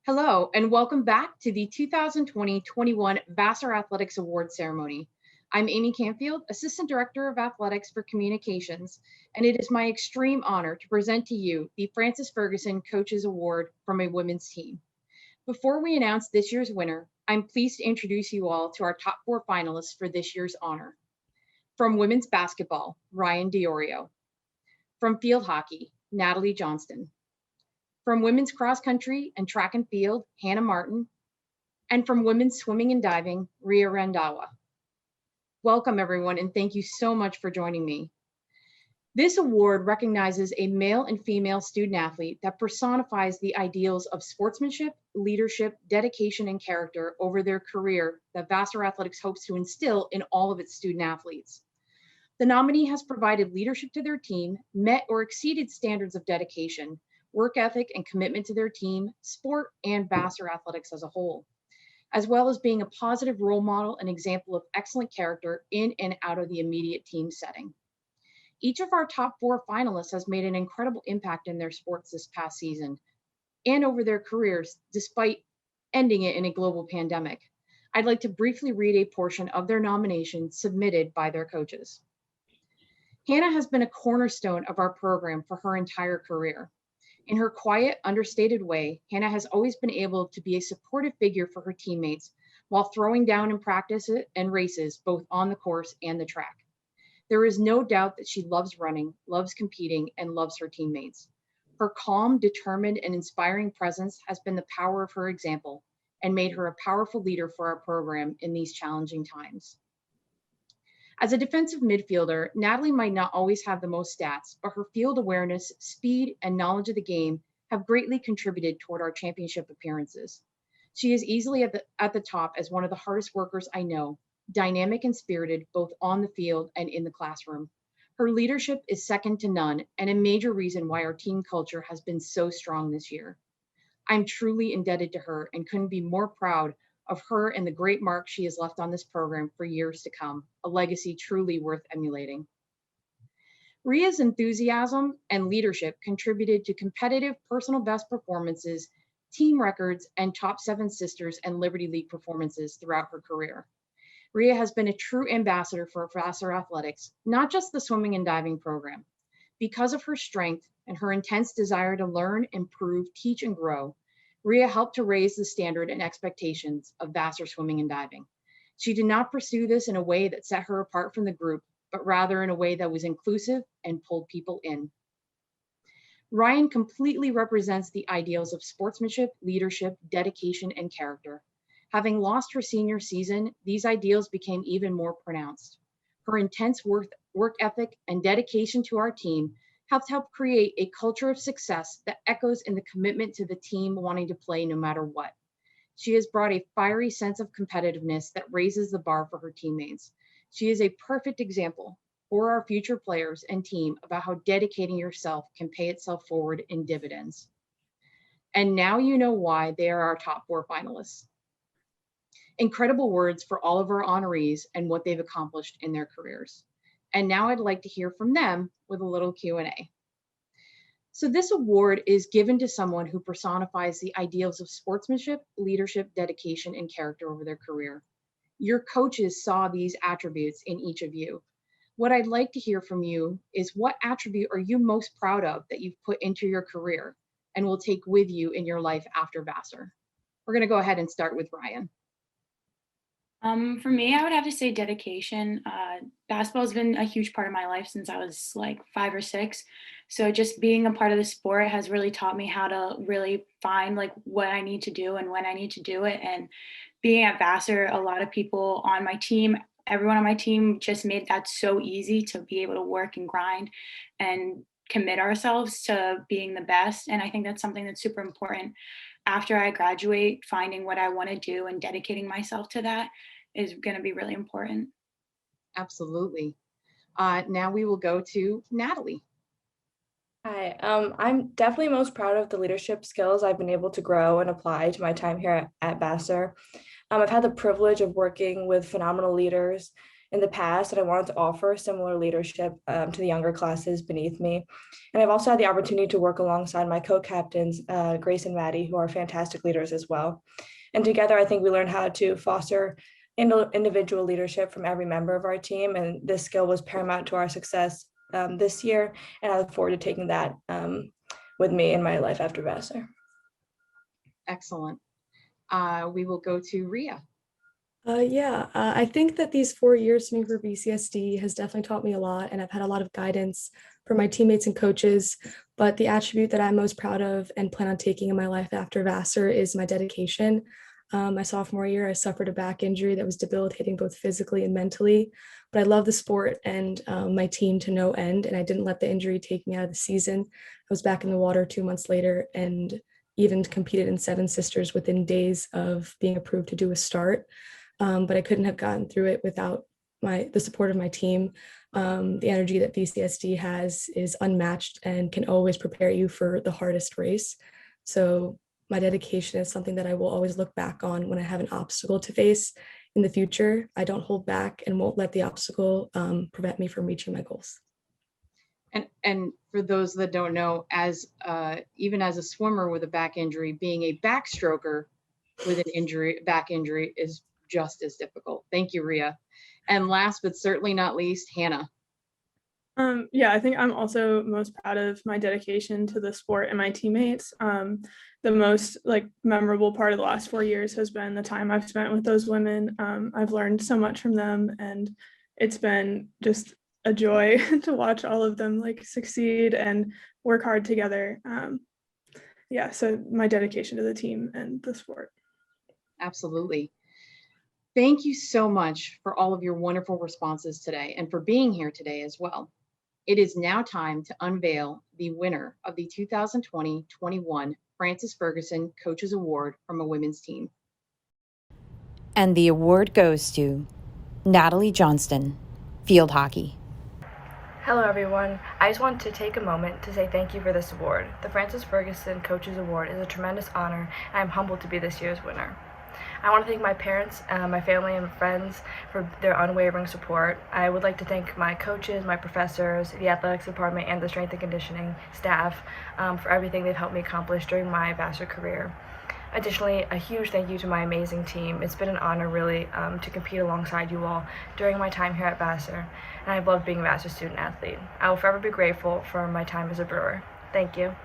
Hello, and welcome back to the 2020-21 Vassar Athletics Award Ceremony. I'm Amy Canfield, Assistant Director of Athletics for Communications, and it is my extreme honor to present to you the Frances Fergusson Coaches Award from a women's team. Before we announce this year's winner, I'm pleased to introduce you all to our top 4 finalists for this year's honor. From women's basketball, Ryan Diorio. From field hockey, Natalie Johnston. From women's cross country and track and field, Hannah Martin. And from women's swimming and diving, Ria Randawa. Welcome everyone, and thank you so much for joining me. This award recognizes a male and female student athlete that personifies the ideals of sportsmanship, leadership, dedication, and character over their career that Vassar Athletics hopes to instill in all of its student athletes. The nominee has provided leadership to their team, met or exceeded standards of dedication, work ethic, and commitment to their team, sport, and Vassar Athletics as a whole, as well as being a positive role model and example of excellent character in and out of the immediate team setting. Each of our top 4 finalists has made an incredible impact in their sports this past season and over their careers, despite ending it in a global pandemic. I'd like to briefly read a portion of their nomination submitted by their coaches. Hannah has been a cornerstone of our program for her entire career. In her quiet, understated way, Hannah has always been able to be a supportive figure for her teammates while throwing down in practice and races, both on the course and the track. There is no doubt that she loves running, loves competing, and loves her teammates. Her calm, determined, and inspiring presence has been the power of her example and made her a powerful leader for our program in these challenging times. As a defensive midfielder, Natalie might not always have the most stats, but her field awareness, speed, and knowledge of the game have greatly contributed toward our championship appearances. She is easily at the top as one of the hardest workers I know, dynamic and spirited both on the field and in the classroom. Her leadership is second to none and a major reason why our team culture has been so strong this year. I'm truly indebted to her and couldn't be more proud of her and the great mark she has left on this program for years to come, a legacy truly worth emulating. Ria's enthusiasm and leadership contributed to competitive personal best performances, team records, and top 7 Sisters and Liberty League performances throughout her career. Ria has been a true ambassador for Vassar Athletics, not just the swimming and diving program. Because of her strength and her intense desire to learn, improve, teach, and grow, Ria helped to raise the standard and expectations of Vassar swimming and diving. She did not pursue this in a way that set her apart from the group, but rather in a way that was inclusive and pulled people in. Ryan completely represents the ideals of sportsmanship, leadership, dedication, and character. Having lost her senior season, these ideals became even more pronounced. Her intense work ethic and dedication to our team have helped create a culture of success that echoes in the commitment to the team wanting to play no matter what. She has brought a fiery sense of competitiveness that raises the bar for her teammates. She is a perfect example for our future players and team about how dedicating yourself can pay itself forward in dividends. And now you know why they are our top 4 finalists. Incredible words for all of our honorees and what they've accomplished in their careers. And now I'd like to hear from them with a little Q&A. So this award is given to someone who personifies the ideals of sportsmanship, leadership, dedication, and character over their career. Your coaches saw these attributes in each of you. What I'd like to hear from you is what attribute are you most proud of that you've put into your career and will take with you in your life after Vassar? We're gonna go ahead and start with Ryan. For me, I would have to say dedication. Basketball has been a huge part of my life since I was like 5 or 6. So just being a part of the sport has really taught me how to really find like what I need to do and when I need to do it. And being at Vassar, a lot of people on my team, everyone on my team just made that so easy to be able to work and grind and commit ourselves to being the best. And I think that's something that's super important. After I graduate, finding what I want to do and dedicating myself to that is going to be really important. Absolutely. Now we will go to Natalie. Hi, I'm definitely most proud of the leadership skills I've been able to grow and apply to my time here at Vassar. I've had the privilege of working with phenomenal leaders in the past, and I wanted to offer similar leadership to the younger classes beneath me. And I've also had the opportunity to work alongside my co-captains, Grace and Maddie, who are fantastic leaders as well. And together, I think we learned how to foster individual leadership from every member of our team. And this skill was paramount to our success this year. And I look forward to taking that with me in my life after Vassar. Excellent. We will go to Ria. I think that these 4 years swimming for BCSD has definitely taught me a lot, and I've had a lot of guidance from my teammates and coaches. But the attribute that I'm most proud of and plan on taking in my life after Vassar is my dedication. My sophomore year, I suffered a back injury that was debilitating both physically and mentally, but I love the sport and my team to no end, and I didn't let the injury take me out of the season. I was back in the water 2 months later and even competed in Seven Sisters within days of being approved to do a start. But I couldn't have gotten through it without the support of my team. The energy that BCSD has is unmatched and can always prepare you for the hardest race. So my dedication is something that I will always look back on when I have an obstacle to face in the future. I don't hold back and won't let the obstacle prevent me from reaching my goals. And for those that don't know, as even as a swimmer with a back injury, being a backstroker with an back injury is just as difficult. Thank you, Ria. And last but certainly not least, Hannah. I think I'm also most proud of my dedication to the sport and my teammates. The most memorable part of the last 4 years has been the time I've spent with those women. I've learned so much from them, and it's been just a joy to watch all of them succeed and work hard together. So my dedication to the team and the sport. Absolutely. Thank you so much for all of your wonderful responses today and for being here today as well. It is now time to unveil the winner of the 2020-21 Frances Fergusson Coaches Award from a women's team. And the award goes to Natalie Johnston, field hockey. Hello, everyone. I just want to take a moment to say thank you for this award. The Frances Fergusson Coaches Award is a tremendous honor, and I'm humbled to be this year's winner. I want to thank my parents, my family, and friends for their unwavering support. I would like to thank my coaches, my professors, the athletics department, and the strength and conditioning staff for everything they've helped me accomplish during my Vassar career. Additionally, a huge thank you to my amazing team. It's been an honor, really, to compete alongside you all during my time here at Vassar, and I've loved being a Vassar student athlete. I will forever be grateful for my time as a Brewer. Thank you.